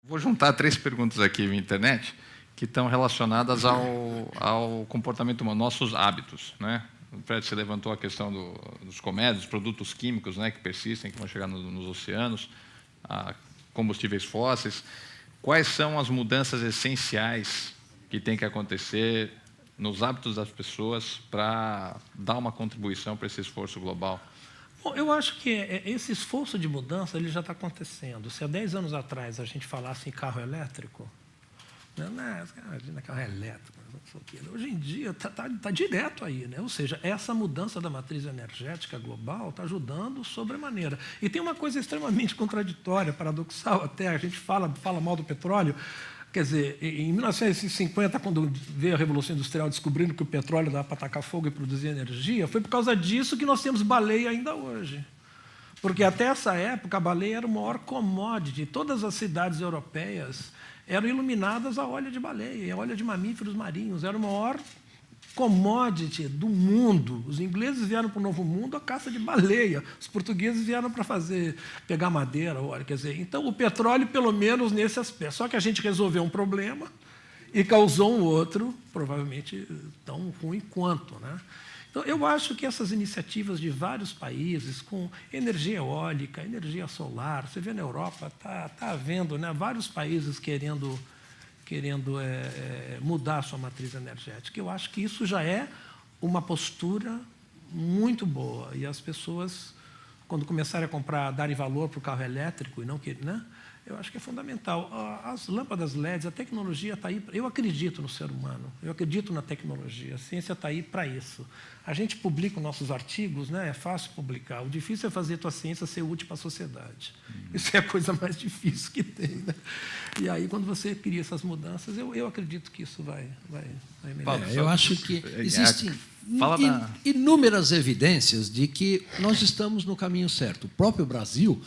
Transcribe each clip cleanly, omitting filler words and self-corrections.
Vou juntar 3 perguntas aqui na internet que estão relacionadas ao comportamento humano, nossos hábitos, né? O Fred, você levantou a questão dos comédios, dos produtos químicos, né, que persistem, que vão chegar nos oceanos, combustíveis fósseis. Quais são as mudanças essenciais que tem que acontecer nos hábitos das pessoas para dar uma contribuição para esse esforço global? Bom, eu acho que esse esforço de mudança ele já está acontecendo. Se há 10 anos atrás a gente falasse em carro elétrico, imagina carro elétrico, hoje em dia está direto aí, né? Ou seja, essa mudança da matriz energética global está ajudando sobremaneira. E tem uma coisa extremamente contraditória, paradoxal até, a gente fala mal do petróleo. Quer dizer, em 1950, quando veio a Revolução Industrial, descobrindo que o petróleo dava para tacar fogo e produzir energia, foi por causa disso que nós temos baleia ainda hoje. Porque até essa época, a baleia era o maior commodity. Todas as cidades europeias eram iluminadas a óleo de baleia, a óleo de mamíferos marinhos. Era o maior commodity do mundo. Os ingleses vieram para o Novo Mundo a caça de baleia. Os portugueses vieram para pegar madeira, óleo. Quer dizer, então, o petróleo, pelo menos nesse aspecto. Só que a gente resolveu um problema e causou um outro, provavelmente tão ruim quanto, né? Então, eu acho que essas iniciativas de vários países, com energia eólica, energia solar, você vê na Europa, está havendo, né, vários países querendo mudar a sua matriz energética. Eu acho que isso já é uma postura muito boa. E as pessoas, quando começarem a comprar, darem valor para o carro elétrico, e não que, né? Eu acho que é fundamental. As lâmpadas LEDs, a tecnologia está aí. Eu acredito no ser humano, eu acredito na tecnologia. A ciência está aí para isso. A gente publica os nossos artigos, né? É fácil publicar. O difícil é fazer a tua ciência ser útil para a sociedade. Isso é a coisa mais difícil que tem, né? E aí, quando você cria essas mudanças, eu acredito que isso vai melhorar. Eu acho que existem inúmeras evidências de que nós estamos no caminho certo. O próprio Brasil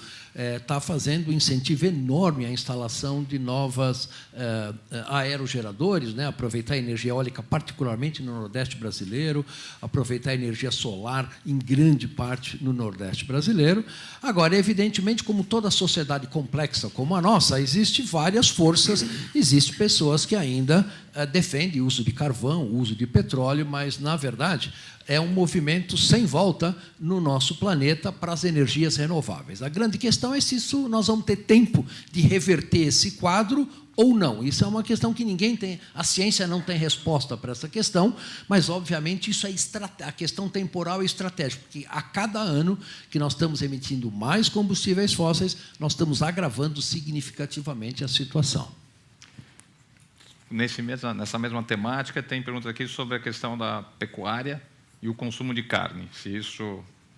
está fazendo um incentivo enorme à instalação de novas aerogeradores, né? Aproveitar a energia eólica, particularmente no Nordeste brasileiro, aproveitar a energia solar, em grande parte, no Nordeste brasileiro. Agora, evidentemente, como toda sociedade complexa como a nossa, existem várias forças, existem pessoas que ainda defendem o uso de carvão, o uso de petróleo, mas, na verdade, é um movimento sem volta no nosso planeta para as energias renováveis. A grande questão é se nós vamos ter tempo de reverter esse quadro ou não. Isso é uma questão que ninguém tem, a ciência não tem resposta para essa questão, mas, obviamente, isso é a questão temporal é estratégica, porque a cada ano que nós estamos emitindo mais combustíveis fósseis, nós estamos agravando significativamente a situação. Nessa mesma temática, tem perguntas aqui sobre a questão da pecuária e o consumo de carne.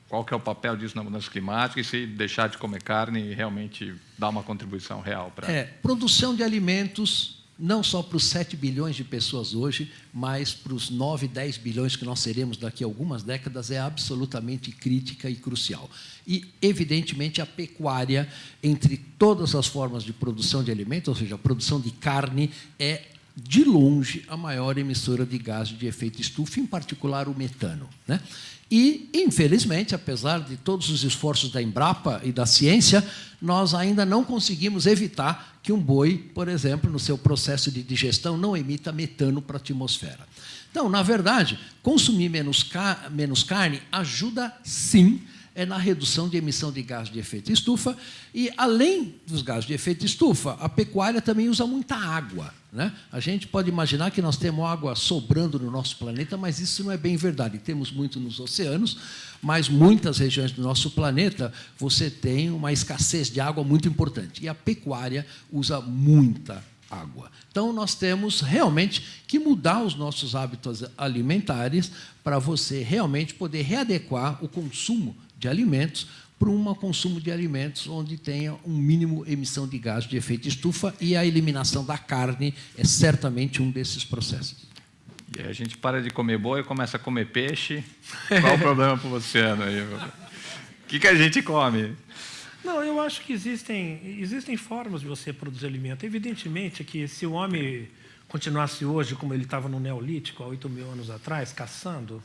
Qual que é o papel disso na mudança climática e se deixar de comer carne realmente dá uma contribuição real para... Produção de alimentos, não só para os 7 bilhões de pessoas hoje, mas para os 9, 10 bilhões que nós seremos daqui a algumas décadas, é absolutamente crítica e crucial. E, evidentemente, a pecuária, entre todas as formas de produção de alimentos, ou seja, a produção de carne, é de longe a maior emissora de gás de efeito estufa, em particular o metano, né? E, infelizmente, apesar de todos os esforços da Embrapa e da ciência, nós ainda não conseguimos evitar que um boi, por exemplo, no seu processo de digestão, não emita metano para a atmosfera. Então, na verdade, consumir menos carne ajuda, sim, na redução de emissão de gás de efeito estufa. E, além dos gases de efeito estufa, a pecuária também usa muita água, né? A gente pode imaginar que nós temos água sobrando no nosso planeta, mas isso não é bem verdade. Temos muito nos oceanos, mas muitas regiões do nosso planeta você tem uma escassez de água muito importante. E a pecuária usa muita água. Então, nós temos realmente que mudar os nossos hábitos alimentares para você realmente poder readequar o consumo de alimentos para um consumo de alimentos onde tenha um mínimo emissão de gás de efeito estufa, e a eliminação da carne é certamente um desses processos. E aí a gente para de comer boi e começa a comer peixe. Qual o problema para o oceano aí? O que a gente come? Não, eu acho que existem formas de você produzir alimento. Evidentemente que se o homem continuasse hoje como ele estava no Neolítico, há 8.000 anos atrás, caçando,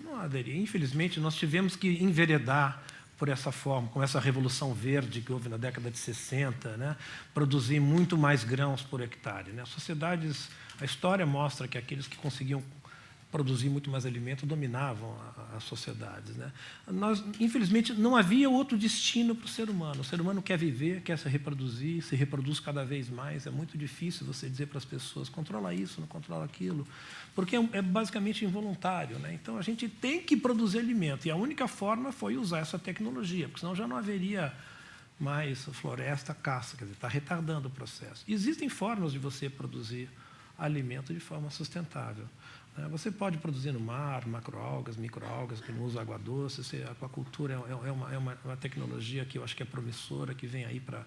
não haveria. Infelizmente, nós tivemos que enveredar por essa forma, com essa revolução verde que houve na década de 60, né? Produzir muito mais grãos por hectare, né? Sociedades, a história mostra que aqueles que conseguiam produzir muito mais alimento dominavam as sociedades, né? Infelizmente, não havia outro destino para o ser humano. O ser humano quer viver, quer se reproduz cada vez mais. É muito difícil você dizer para as pessoas, controla isso, não controla aquilo, porque é basicamente involuntário, né? Então, a gente tem que produzir alimento, e a única forma foi usar essa tecnologia, porque senão já não haveria mais floresta, caça, quer dizer, está retardando o processo. Existem formas de você produzir alimento de forma sustentável. Você pode produzir no mar, macroalgas, microalgas, que não usam água doce. A aquacultura é uma tecnologia que eu acho que é promissora, que vem aí para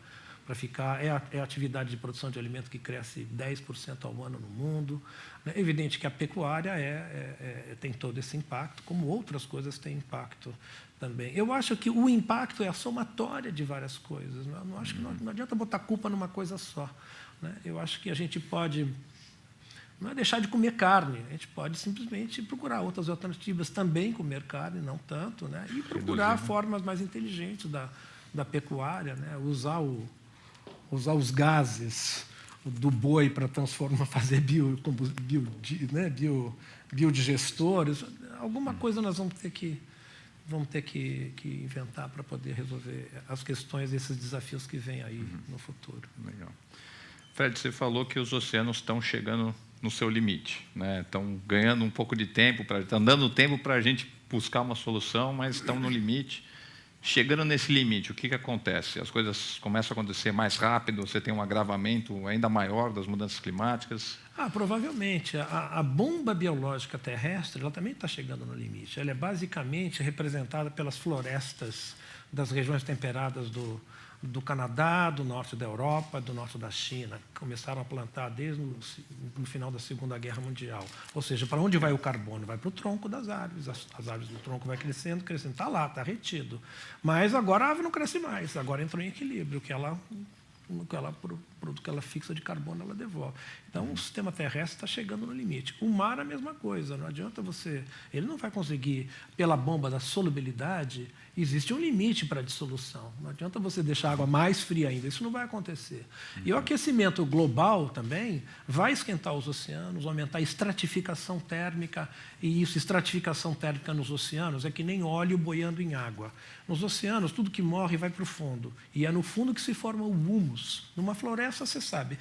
ficar. É a atividade de produção de alimento que cresce 10% ao ano no mundo. É evidente que a pecuária tem todo esse impacto, como outras coisas têm impacto também. Eu acho que o impacto é a somatória de várias coisas. Não acho que não adianta botar culpa numa coisa só, né? Eu acho que a gente pode... Não é deixar de comer carne, a gente pode simplesmente procurar outras alternativas, também comer carne, não tanto, né? E procurar formas mais inteligentes da pecuária, né? Usar os gases do boi para fazer biodigestores. Alguma coisa nós vamos ter que inventar para poder resolver as questões, esses desafios que vêm aí no futuro. Legal. Fred, você falou que os oceanos estão chegando no seu limite, né? Estão ganhando um pouco de tempo, estão dando tempo para a gente buscar uma solução, mas estão no limite. Chegando nesse limite, o que acontece? As coisas começam a acontecer mais rápido, você tem um agravamento ainda maior das mudanças climáticas? Provavelmente. A bomba biológica terrestre ela também está chegando no limite. Ela é basicamente representada pelas florestas das regiões temperadas do Canadá, do norte da Europa, do norte da China, que começaram a plantar desde no final da Segunda Guerra Mundial. Ou seja, para onde vai o carbono? Vai para o tronco das árvores. As árvores do tronco vai crescendo, está lá, está retido. Mas agora a árvore não cresce mais, agora entrou em equilíbrio, o produto que ela fixa de carbono, ela devolve. Então, o sistema terrestre está chegando no limite. O mar é a mesma coisa, não adianta você... Ele não vai conseguir, pela bomba da solubilidade, existe um limite para a dissolução. Não adianta você deixar a água mais fria ainda, isso não vai acontecer. E o aquecimento global também vai esquentar os oceanos, aumentar a estratificação térmica, e estratificação térmica nos oceanos é que nem óleo boiando em água. Nos oceanos, tudo que morre vai para o fundo, e é no fundo que se forma o humus. Numa floresta, você sabe,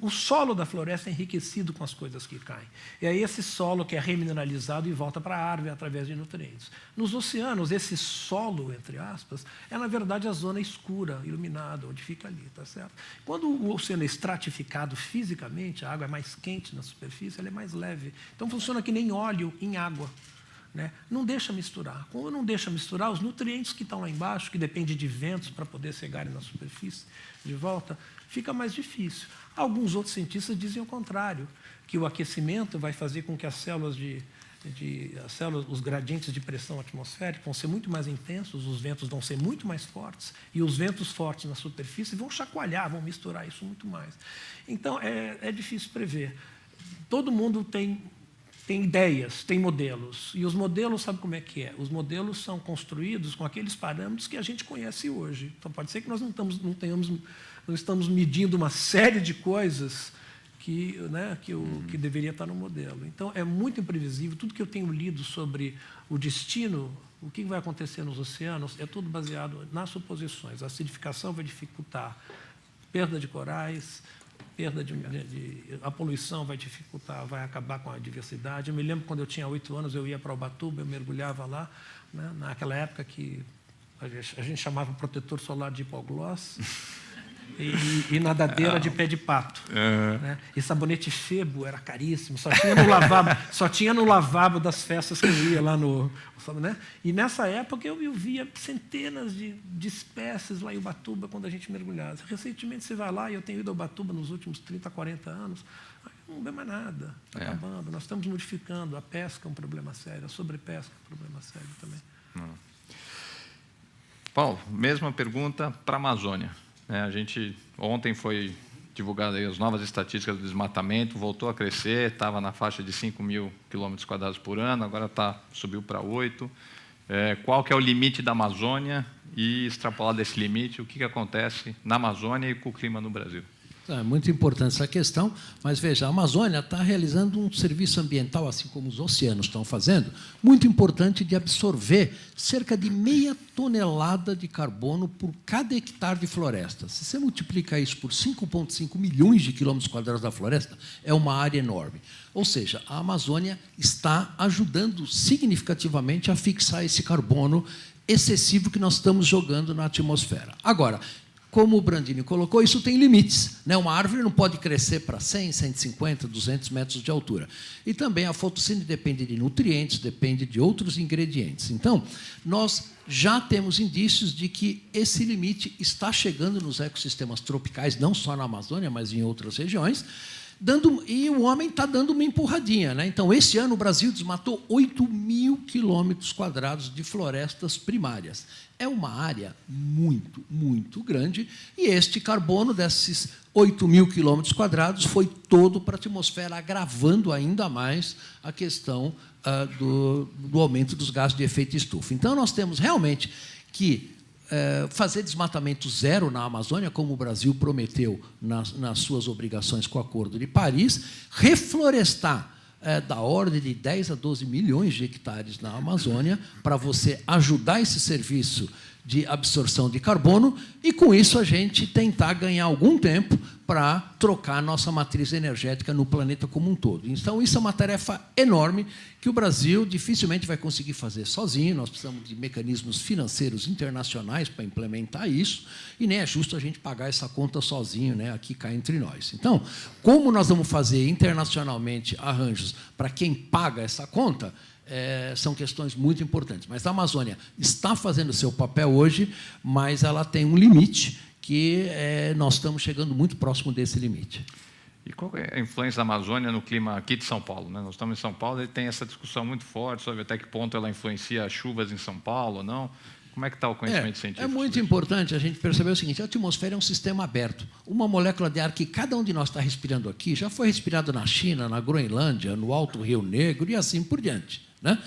o solo da floresta é enriquecido com as coisas que caem. E aí esse solo que é remineralizado e volta para a árvore através de nutrientes. Nos oceanos, esse solo, entre aspas, é, na verdade, a zona escura, iluminada, onde fica ali, tá certo? Quando o oceano é estratificado fisicamente, a água é mais quente na superfície, ela é mais leve. Então, funciona que nem óleo em água, né? Não deixa misturar. Como não deixa misturar, os nutrientes que estão lá embaixo, que dependem de ventos para poder chegarem na superfície de volta, fica mais difícil. Alguns outros cientistas dizem o contrário, que o aquecimento vai fazer com que as células os gradientes de pressão atmosférica vão ser muito mais intensos, os ventos vão ser muito mais fortes, e os ventos fortes na superfície vão chacoalhar, vão misturar isso muito mais. Então, é difícil prever. Todo mundo tem ideias, tem modelos, e os modelos, sabe como é que é? Os modelos são construídos com aqueles parâmetros que a gente conhece hoje. Então, pode ser que nós não estamos medindo uma série de coisas que deveria estar no modelo. Então, é muito imprevisível. Tudo que eu tenho lido sobre o destino, o que vai acontecer nos oceanos, é tudo baseado nas suposições. A acidificação vai dificultar perda de corais, a poluição vai dificultar, vai acabar com a diversidade. Eu me lembro, quando eu tinha 8 anos, eu ia para Ubatuba, eu mergulhava lá, né, naquela época que a gente chamava protetor solar de hipoglós, e nadadeira de pé de pato. Né? E sabonete Febo era caríssimo, só tinha no lavabo das festas que eu ia lá no... Né? E nessa época eu via centenas de espécies lá em Ubatuba quando a gente mergulhava. Recentemente você vai lá, e eu tenho ido a Ubatuba nos últimos 30, 40 anos, não vê mais nada, está acabando. Nós estamos modificando, a pesca é um problema sério, a sobrepesca é um problema sério também. Paulo, mesma pergunta para a Amazônia. Ontem foi divulgada aí as novas estatísticas do desmatamento, voltou a crescer, estava na faixa de 5.000 km² por ano, agora subiu para 8. qual que é o limite da Amazônia e, extrapolado desse limite, o que acontece na Amazônia e com o clima no Brasil. É muito importante essa questão, mas veja, a Amazônia está realizando um serviço ambiental, assim como os oceanos estão fazendo, muito importante de absorver cerca de 0,5 tonelada de carbono por cada hectare de floresta. Se você multiplica isso por 5,5 milhões de quilômetros quadrados da floresta, é uma área enorme. Ou seja, a Amazônia está ajudando significativamente a fixar esse carbono excessivo que nós estamos jogando na atmosfera. Agora, como o Brandini colocou, isso tem limites, né? Uma árvore não pode crescer para 100, 150, 200 metros de altura. E também a fotossíntese depende de nutrientes, depende de outros ingredientes. Então, nós já temos indícios de que esse limite está chegando nos ecossistemas tropicais, não só na Amazônia, mas em outras regiões, e o homem está dando uma empurradinha, né? Então, esse ano, o Brasil desmatou 8.000 quilômetros quadrados de florestas primárias. É uma área muito, muito grande, e este carbono desses 8.000 quilômetros quadrados foi todo para a atmosfera, agravando ainda mais a questão do aumento dos gases de efeito estufa. Então, nós temos realmente que fazer desmatamento zero na Amazônia, como o Brasil prometeu nas suas obrigações com o Acordo de Paris, reflorestar da ordem de 10 a 12 milhões de hectares na Amazônia, para você ajudar esse serviço de absorção de carbono, e, com isso, a gente tentar ganhar algum tempo para trocar a nossa matriz energética no planeta como um todo. Então, isso é uma tarefa enorme que o Brasil dificilmente vai conseguir fazer sozinho. Nós precisamos de mecanismos financeiros internacionais para implementar isso, e nem é justo a gente pagar essa conta sozinho, né, aqui cá entre nós. Então, como nós vamos fazer internacionalmente arranjos para quem paga essa conta, são questões muito importantes. Mas a Amazônia está fazendo o seu papel hoje, mas ela tem um limite que nós estamos chegando muito próximo desse limite. E qual é a influência da Amazônia no clima aqui de São Paulo, né? Nós estamos em São Paulo e tem essa discussão muito forte sobre até que ponto ela influencia as chuvas em São Paulo ou não. Como é que está o conhecimento científico? É muito importante a gente perceber o seguinte: a atmosfera é um sistema aberto. Uma molécula de ar que cada um de nós está respirando aqui já foi respirado na China, na Groenlândia, no Alto Rio Negro e assim por diante, né?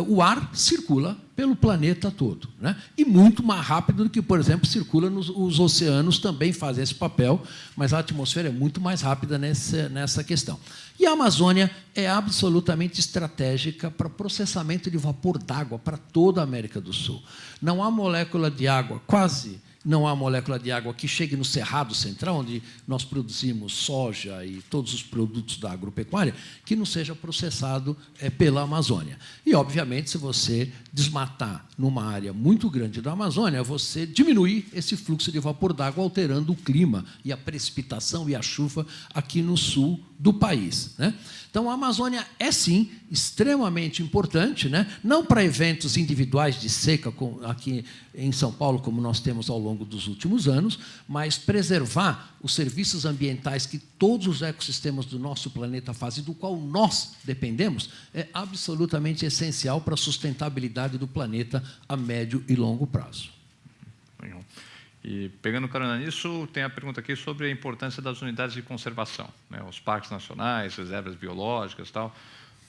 O ar circula pelo planeta todo, né? E muito mais rápido do que, por exemplo, circula os oceanos, também fazem esse papel, mas a atmosfera é muito mais rápida nessa questão. E a Amazônia é absolutamente estratégica para processamento de vapor d'água para toda a América do Sul. Não há molécula de água, quase não há molécula de água que chegue no Cerrado Central, onde nós produzimos soja e todos os produtos da agropecuária, que não seja processado pela Amazônia. E, obviamente, se você desmatar numa área muito grande da Amazônia, você diminui esse fluxo de vapor d'água, alterando o clima e a precipitação e a chuva aqui no sul do país, né? Então, a Amazônia é, sim, extremamente importante, né? Não para eventos individuais de seca, aqui em São Paulo, como nós temos ao longo dos últimos anos, mas preservar os serviços ambientais que todos os ecossistemas do nosso planeta fazem, do qual nós dependemos, é absolutamente essencial para a sustentabilidade do planeta a médio e longo prazo. Legal. E, pegando carona nisso, tem a pergunta aqui sobre a importância das unidades de conservação, né? Os parques nacionais, reservas biológicas, tal,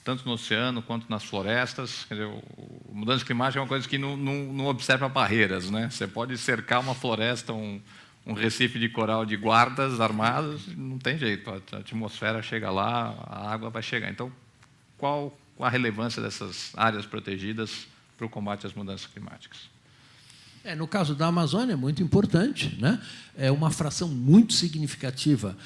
tanto no oceano quanto nas florestas. Quer dizer, a mudança climática é uma coisa que não observa barreiras, né? Você pode cercar uma floresta, um recife de coral de guardas armados, não tem jeito, a atmosfera chega lá, a água vai chegar. Então, qual a relevância dessas áreas protegidas para o combate às mudanças climáticas? No caso da Amazônia, é muito importante, né? É uma fração muito significativa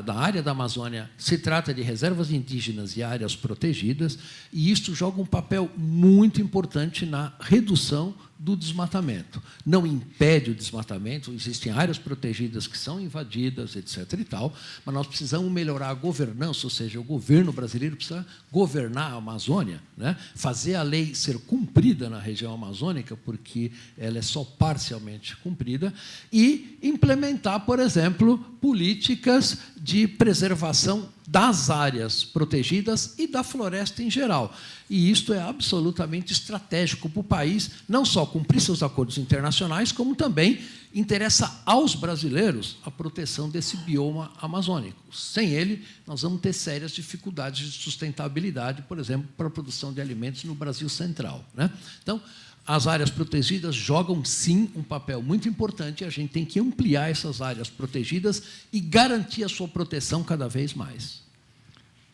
da área da Amazônia. Se trata de reservas indígenas e áreas protegidas, e isso joga um papel muito importante na redução do desmatamento. Não impede o desmatamento, existem áreas protegidas que são invadidas, etc. e tal, mas nós precisamos melhorar a governança, ou seja, o governo brasileiro precisa governar a Amazônia, né? Fazer a lei ser cumprida na região amazônica, porque ela é só parcialmente cumprida, e implementar, por exemplo, políticas políticas de preservação das áreas protegidas e da floresta em geral. E isto é absolutamente estratégico para o país, não só cumprir seus acordos internacionais, como também interessa aos brasileiros a proteção desse bioma amazônico. Sem ele, nós vamos ter sérias dificuldades de sustentabilidade, por exemplo, para a produção de alimentos no Brasil Central, né? Então, as áreas protegidas jogam, sim, um papel muito importante, e a gente tem que ampliar essas áreas protegidas e garantir a sua proteção cada vez mais.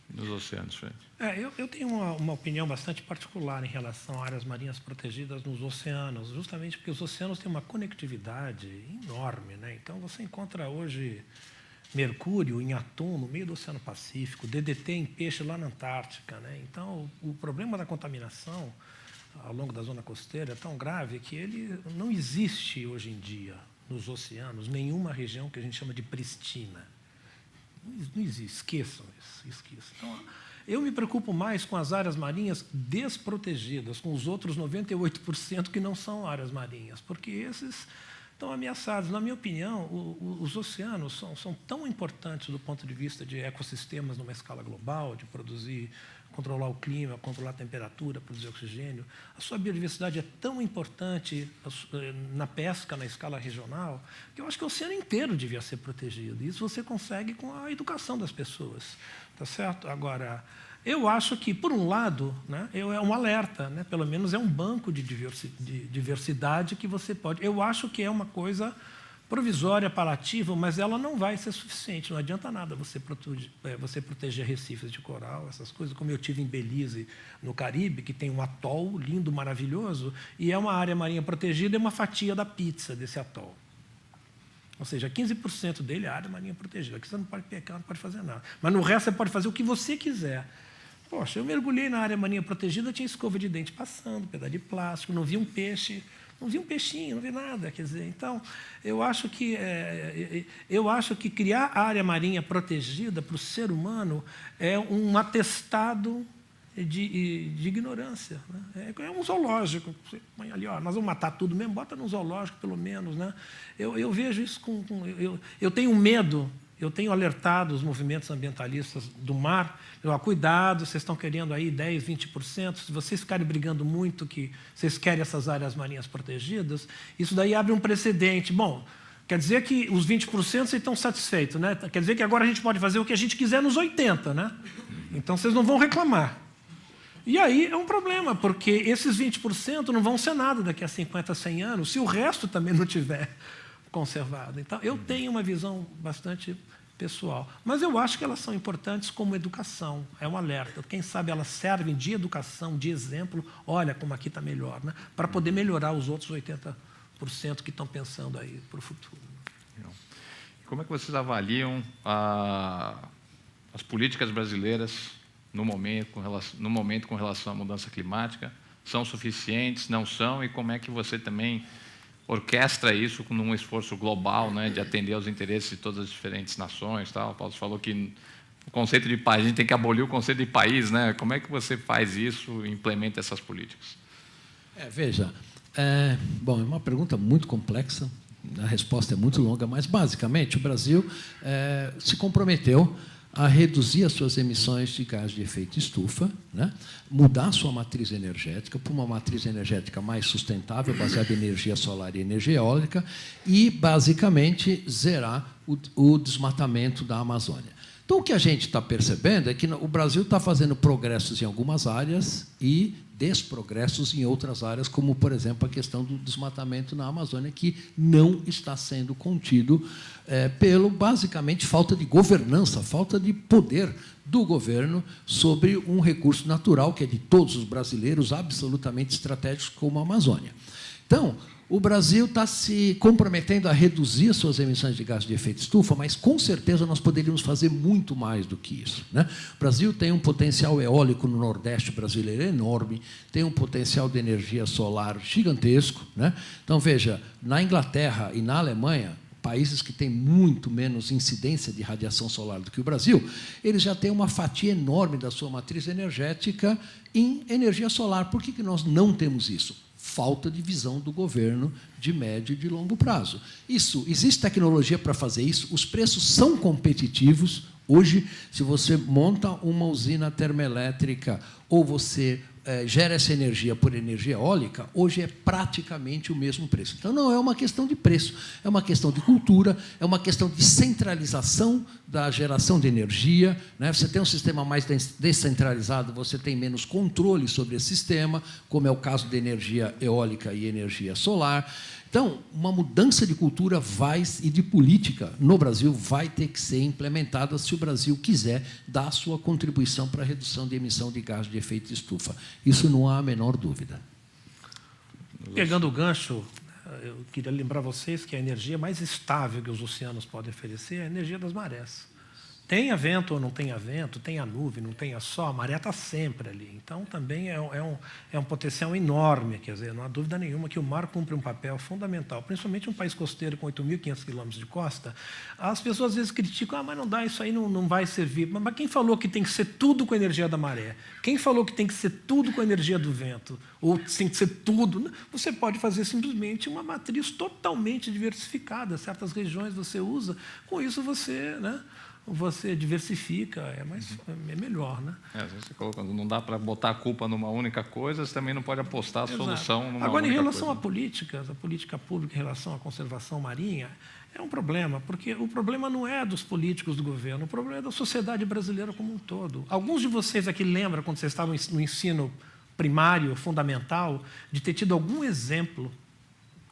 Nos oceanos, Fred. Eu tenho uma opinião bastante particular em relação a áreas marinhas protegidas nos oceanos, justamente porque os oceanos têm uma conectividade enorme, né? Então, você encontra hoje mercúrio em atum no meio do Oceano Pacífico, DDT em peixe lá na Antártica, né? Então, o problema da contaminação ao longo da zona costeira é tão grave que ele não existe hoje em dia nos oceanos nenhuma região que a gente chama de pristina. Não existe, esqueçam isso, esqueçam. Então, eu me preocupo mais com as áreas marinhas desprotegidas, com os outros 98% que não são áreas marinhas, porque esses estão ameaçados. Na minha opinião, os oceanos são tão importantes do ponto de vista de ecossistemas numa escala global, de produzir, controlar o clima, controlar a temperatura, produzir oxigênio. A sua biodiversidade é tão importante na pesca, na escala regional, que eu acho que o oceano inteiro devia ser protegido. Isso você consegue com a educação das pessoas, tá certo? Agora, eu acho que, por um lado, né, é um alerta, né, pelo menos é um banco de diversidade que você pode... Eu acho que é uma coisa provisória, paliativa, mas ela não vai ser suficiente. Não adianta nada você proteger recifes de coral, essas coisas, como eu tive em Belize, no Caribe, que tem um atol lindo, maravilhoso, e é uma área marinha protegida e uma fatia da pizza desse atol. Ou seja, 15% dele é área marinha protegida. Aqui você não pode pecar, não pode fazer nada. Mas no resto você pode fazer o que você quiser. Poxa, eu mergulhei na área marinha protegida, tinha escova de dente passando, pedaço de plástico, não vi um peixe, não vi um peixinho, não vi nada. Quer dizer, então, eu acho que criar a área marinha protegida para o ser humano é um atestado de ignorância, né? É um zoológico. Você põe ali, ó, nós vamos matar tudo mesmo, bota num zoológico, pelo menos, né? Eu vejo isso eu tenho medo. Eu tenho alertado os movimentos ambientalistas do mar, cuidado, vocês estão querendo aí 10%, 20%, se vocês ficarem brigando muito que vocês querem essas áreas marinhas protegidas, isso daí abre um precedente. Bom, quer dizer que os 20% vocês estão satisfeitos, né? Quer dizer que agora a gente pode fazer o que a gente quiser nos 80%, né? Então vocês não vão reclamar. E aí é um problema, porque esses 20% não vão ser nada daqui a 50, 100 anos, se o resto também não tiver conservado. Então, eu tenho uma visão bastante pessoal. Mas eu acho que elas são importantes como educação. É um alerta. Quem sabe elas servem de educação, de exemplo. Olha como aqui está melhor, né? Para poder melhorar os outros 80% que estão pensando aí para o futuro. Como é que vocês avaliam as políticas brasileiras no momento com relação à mudança climática? São suficientes? Não são? E como é que você também orquestra isso com um esforço global, né, de atender aos interesses de todas as diferentes nações, tal? O Paulo falou que o conceito de país, a gente tem que abolir o conceito de país, né? Como é que você faz isso e implementa essas políticas? Veja, é uma pergunta muito complexa, a resposta é muito longa, mas, basicamente, o Brasil se comprometeu a reduzir as suas emissões de gás de efeito estufa, né? Mudar a sua matriz energética para uma matriz energética mais sustentável, baseada em energia solar e energia eólica, e, basicamente, zerar o desmatamento da Amazônia. Então, o que a gente está percebendo é que o Brasil está fazendo progressos em algumas áreas e desprogressos em outras áreas, como, por exemplo, a questão do desmatamento na Amazônia, que não está sendo contido pelo, basicamente, falta de governança, falta de poder do governo sobre um recurso natural, que é de todos os brasileiros, absolutamente estratégico, como a Amazônia. Então, o Brasil está se comprometendo a reduzir as suas emissões de gás de efeito estufa, mas, com certeza, nós poderíamos fazer muito mais do que isso, né? O Brasil tem um potencial eólico no Nordeste brasileiro enorme, tem um potencial de energia solar gigantesco, né? Então, veja, na Inglaterra e na Alemanha, países que têm muito menos incidência de radiação solar do que o Brasil, eles já têm uma fatia enorme da sua matriz energética em energia solar. Por que nós não temos isso? falta de visão do governo de médio e de longo prazo. Existe tecnologia para fazer isso, os preços são competitivos. Hoje, se você monta uma usina termoelétrica ou você gera essa energia por energia eólica, hoje é praticamente o mesmo preço. Então, não é uma questão de preço, é uma questão de cultura, é uma questão de centralização da geração de energia. Né? Você tem um sistema mais descentralizado, você tem menos controle sobre esse sistema, como é o caso da energia eólica e energia solar. Então, uma mudança de cultura e de política no Brasil vai ter que ser implementada se o Brasil quiser dar a sua contribuição para a redução de emissão de gás de efeito estufa. Isso não há a menor dúvida. Pegando o gancho, eu queria lembrar vocês que a energia mais estável que os oceanos podem oferecer é a energia das marés. Tenha vento ou não tenha vento, tenha nuvem, não tenha sol, a maré está sempre ali. Então, também é um potencial enorme. Quer dizer, não há dúvida nenhuma que o mar cumpre um papel fundamental, principalmente um país costeiro com 8.500 quilômetros de costa. As pessoas às vezes criticam, mas não dá, isso aí não vai servir. Mas quem falou que tem que ser tudo com a energia da maré? Quem falou que tem que ser tudo com a energia do vento? Ou tem que ser tudo? Você pode fazer simplesmente uma matriz totalmente diversificada. Certas regiões você usa, com isso você... Né, você diversifica, é melhor. Né? Você colocou, não dá para botar a culpa numa única coisa, você também não pode apostar a solução numa única coisa. Agora, em relação a políticas, a política pública em relação à conservação marinha, é um problema, porque o problema não é dos políticos do governo, o problema é da sociedade brasileira como um todo. Alguns de vocês aqui lembram, quando vocês estavam no ensino primário, fundamental, de ter tido algum exemplo,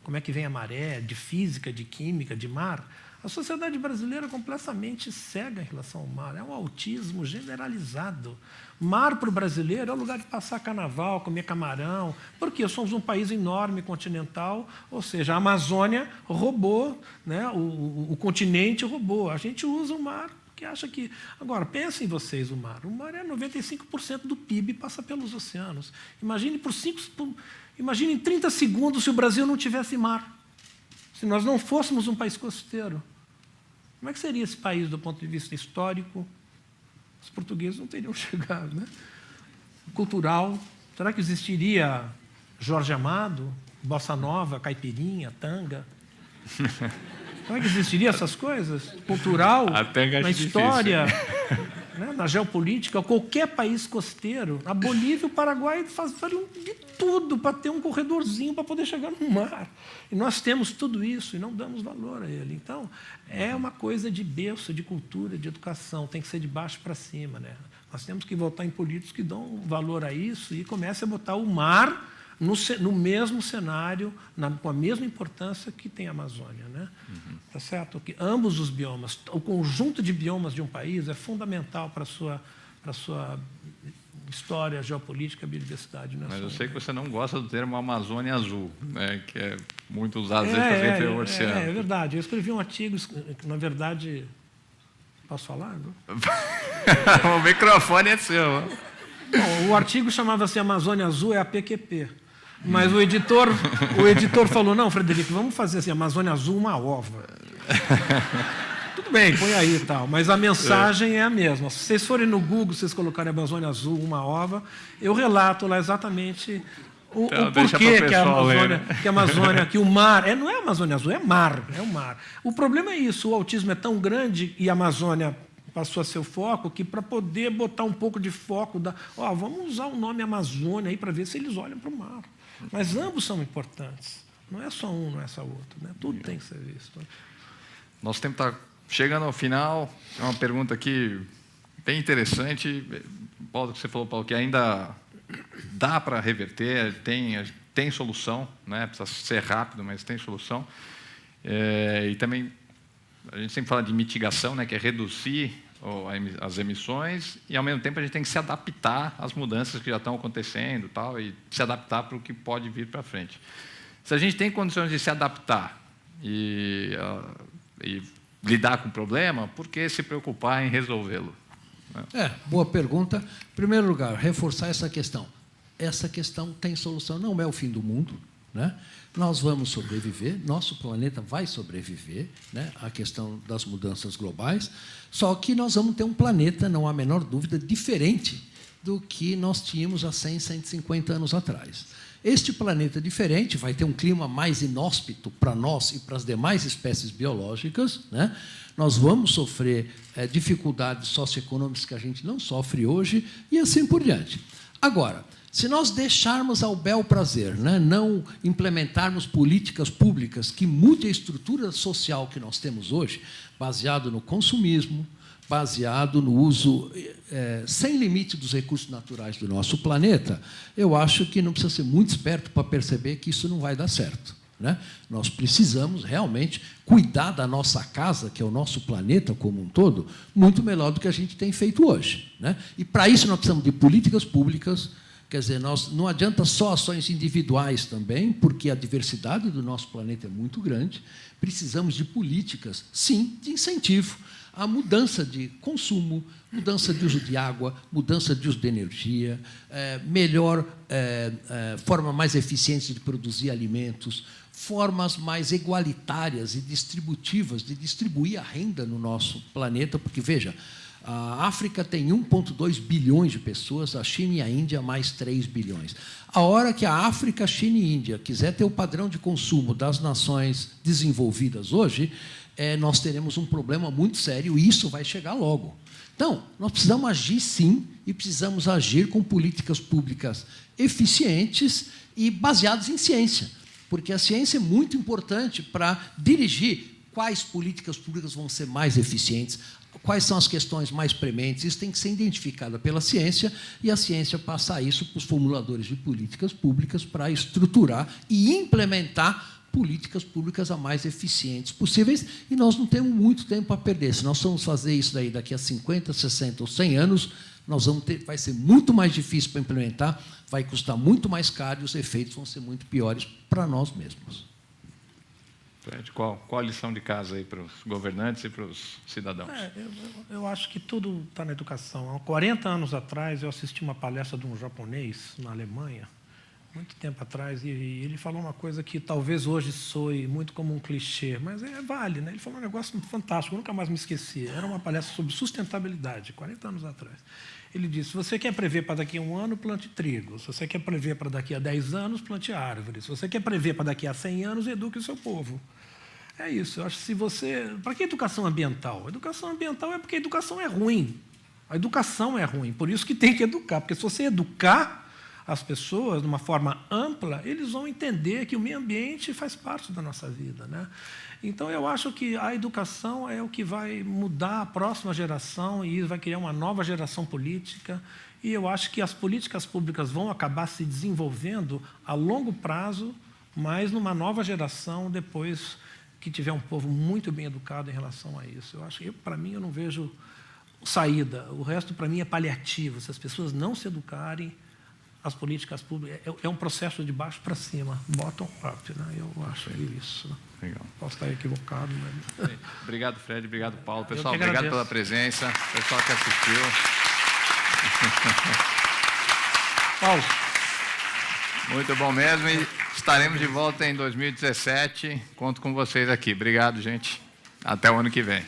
como é que vem a maré, de física, de química, de mar? A sociedade brasileira é completamente cega em relação ao mar. É um autismo generalizado. Mar para o brasileiro é o lugar de passar carnaval, comer camarão. Porque somos um país enorme, continental, ou seja, a Amazônia roubou, né? O continente roubou. A gente usa o mar porque acha que... Agora, pensem vocês o mar. O mar é 95% do PIB passa pelos oceanos. Imagine em 30 segundos se o Brasil não tivesse mar. Se nós não fôssemos um país costeiro. Como é que seria esse país do ponto de vista histórico? Os portugueses não teriam chegado, né? Cultural. Será que existiria Jorge Amado, Bossa Nova, Caipirinha, Tanga? Será que existiria essas coisas? Cultural, na história, né? Na geopolítica, qualquer país costeiro, a Bolívia e o Paraguai fariam de tudo para ter um corredorzinho para poder chegar no mar. E nós temos tudo isso e não damos valor a ele. Então, é uma coisa de berço, de cultura, de educação, tem que ser de baixo para cima. Né? Nós temos que votar em políticos que dão valor a isso e comecem a botar o mar no mesmo cenário, com a mesma importância que tem a Amazônia. Né? Tá certo? Que ambos os biomas, o conjunto de biomas de um país é fundamental para a sua história, geopolítica, biodiversidade. Mas eu sei que você não gosta do termo Amazônia Azul, né, que é muito usado para referir ao oceano. É verdade. Eu escrevi um artigo, na verdade... Posso falar? O microfone é seu. Bom, o artigo chamava-se Amazônia Azul é a PQP. Mas o editor falou, não, Frederico, vamos fazer assim, Amazônia Azul, uma ova. Tudo bem, põe aí e tal, mas a mensagem é a mesma. Se vocês forem no Google, vocês colocarem Amazônia Azul, uma ova, eu relato lá exatamente o porquê que a Amazônia, que o mar... não é a Amazônia Azul, é mar, é o mar. O problema é isso, o autismo é tão grande e a Amazônia passou a ser o foco, que para poder botar um pouco de foco, vamos usar o nome Amazônia aí para ver se eles olham para o mar. Mas ambos são importantes. Não é só um, não é só outro. Né? Tudo tem que ser visto. Nosso tempo está chegando ao final. É uma pergunta aqui bem interessante. Paulo, que você falou, Paulo, que ainda dá para reverter, tem solução, né? Precisa ser rápido, mas tem solução. E também a gente sempre fala de mitigação, né? Que é reduzir as emissões e, ao mesmo tempo, a gente tem que se adaptar às mudanças que já estão acontecendo e se adaptar para o que pode vir para frente. Se a gente tem condições de se adaptar e lidar com o problema, por que se preocupar em resolvê-lo? Boa pergunta. Em primeiro lugar, reforçar essa questão. Essa questão tem solução, não é o fim do mundo. Né? Nós vamos sobreviver, nosso planeta vai sobreviver, né? A questão das mudanças globais, só que nós vamos ter um planeta, não há a menor dúvida, diferente do que nós tínhamos há 100, 150 anos atrás. Este planeta diferente vai ter um clima mais inóspito para nós e para as demais espécies biológicas, né? Nós vamos sofrer dificuldades socioeconômicas que a gente não sofre hoje e assim por diante. Agora, se nós deixarmos ao bel prazer, né, não implementarmos políticas públicas que mudem a estrutura social que nós temos hoje, baseado no consumismo, baseado no uso sem limite dos recursos naturais do nosso planeta, eu acho que não precisa ser muito esperto para perceber que isso não vai dar certo, né? Nós precisamos realmente cuidar da nossa casa, que é o nosso planeta como um todo, muito melhor do que a gente tem feito hoje, né? E, para isso, nós precisamos de políticas públicas. Quer dizer, não adianta só ações individuais também, porque a diversidade do nosso planeta é muito grande. Precisamos de políticas, sim, de incentivo à mudança de consumo, mudança de uso de água, mudança de uso de energia, forma mais eficiente de produzir alimentos, formas mais igualitárias e distributivas de distribuir a renda no nosso planeta, porque, veja, a África tem 1,2 bilhões de pessoas, a China e a Índia mais 3 bilhões. A hora que a África, China e Índia quiser ter o padrão de consumo das nações desenvolvidas hoje, nós teremos um problema muito sério e isso vai chegar logo. Então, nós precisamos agir, sim, e precisamos agir com políticas públicas eficientes e baseadas em ciência, porque a ciência é muito importante para dirigir quais políticas públicas vão ser mais eficientes, quais são as questões mais prementes. Isso tem que ser identificado pela ciência e a ciência passar isso para os formuladores de políticas públicas para estruturar e implementar políticas públicas a mais eficientes possíveis, e nós não temos muito tempo para perder. Se nós vamos fazer isso daí daqui a 50, 60 ou 100 anos, vai ser muito mais difícil para implementar, vai custar muito mais caro e os efeitos vão ser muito piores para nós mesmos. Fred, qual a lição de casa aí para os governantes e para os cidadãos? Eu acho que tudo está na educação. Há 40 anos atrás, eu assisti uma palestra de um japonês na Alemanha, muito tempo atrás, e ele falou uma coisa que talvez hoje soe muito como um clichê, mas vale, né? Ele falou um negócio fantástico, eu nunca mais me esqueci. Era uma palestra sobre sustentabilidade, 40 anos atrás. Ele disse: se você quer prever para daqui a 1 ano, plante trigo. Se você quer prever para daqui a 10 anos, plante árvores. Se você quer prever para daqui a 100 anos, eduque o seu povo. É isso. Eu acho que se você... Para que educação ambiental? A educação ambiental é porque a educação é ruim. A educação é ruim, por isso que tem que educar. Porque se você educar as pessoas de uma forma ampla, eles vão entender que o meio ambiente faz parte da nossa vida, né? Então, eu acho que a educação é o que vai mudar a próxima geração e vai criar uma nova geração política. E eu acho que as políticas públicas vão acabar se desenvolvendo a longo prazo, mas numa nova geração, depois que tiver um povo muito bem educado em relação a isso. Eu acho que, para mim, eu não vejo saída. O resto, para mim, é paliativo. Se as pessoas não se educarem, as políticas públicas... É um processo de baixo para cima, bottom-up, né? Eu acho isso. Legal. Posso estar equivocado, mas... Obrigado, Fred. Obrigado, Paulo. Pessoal, obrigado pela presença. Pessoal que assistiu. Paulo. Muito bom mesmo. E estaremos de volta em 2017. Conto com vocês aqui. Obrigado, gente. Até o ano que vem.